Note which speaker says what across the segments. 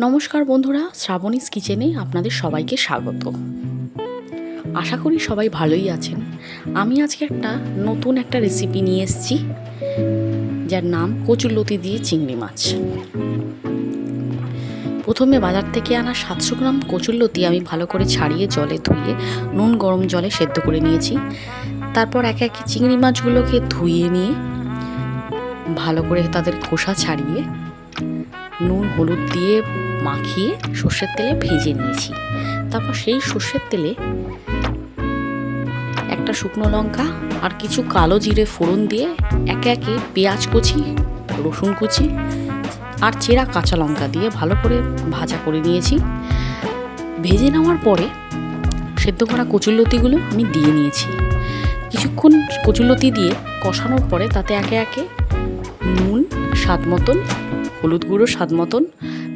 Speaker 1: নমস্কার বন্ধুরা, শ্রাবণীস কিচেনে আপনাদের সবাইকে স্বাগত। আশা করি সবাই ভালোই আছেন। আমি আজকে নতুন একটা রেসিপি নিয়ে এসেছি, যার নাম কচুরলতি দিয়ে চিংড়ি মাছ। প্রথমে বাজার থেকে আনা 700 গ্রাম কচুরলতি আমি ভালো করে ছাড়িয়ে জলে ধুয়ে নুন গরম জলে সেদ্ধ করে নিয়েছি। তারপর একে একে চিংড়ি মাছগুলোকে ধুয়ে নিয়ে ভালো করে তাদের খোসা ছাড়িয়ে নুন হলুদ দিয়ে মাখিয়ে সর্ষের তেলে ভেজে নিয়েছি। তারপর সেই সর্ষের তেলে একটা শুকনো লঙ্কা আর কিছু কালো জিরে ফোড়ন দিয়ে একে একে পেঁয়াজ কুচি, রসুন কুচি আর চেরা কাঁচা লঙ্কা দিয়ে ভালো করে ভাজা করে নিয়েছি। ভেজে নেওয়ার পরে সেদ্ধ করা কচুরলতিগুলো আমি দিয়ে নিয়েছি। কিছুক্ষণ কচুরলতি দিয়ে কষানোর পরে তাতে একে একে নুন স্বাদ মতন, হলুদ গুঁড়ো স্বাদ মতন,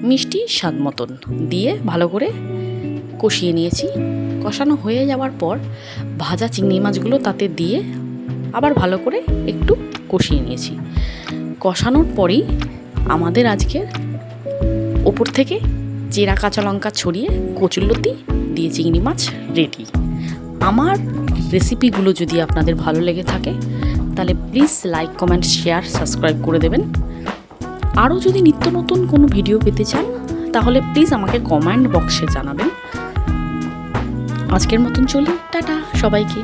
Speaker 1: মিষ্টি স্বাদ মতন দিয়ে ভালো করে কষিয়ে নিয়েছি। কষানো হয়ে যাওয়ার পর ভাজা চিংড়ি মাছগুলো তাতে দিয়ে আবার ভালো করে একটু কষিয়ে নিয়েছি। কষানোর পরেই আমাদের আজকের ওপর থেকে চেরা কাঁচা লঙ্কা ছড়িয়ে কচুরলতি দিয়ে চিংড়ি মাছ রেডি। আমার রেসিপিগুলো যদি আপনাদের ভালো লেগে থাকে তাহলে please like, comment, share, subscribe করে দেবেন। আরও যদি নিত্য নতুন কোনো ভিডিও পেতে চান তাহলে প্লিজ আমাকে কমেন্ট বক্সে জানাবেন। আজকের মতন চলি, টাটা সবাইকে।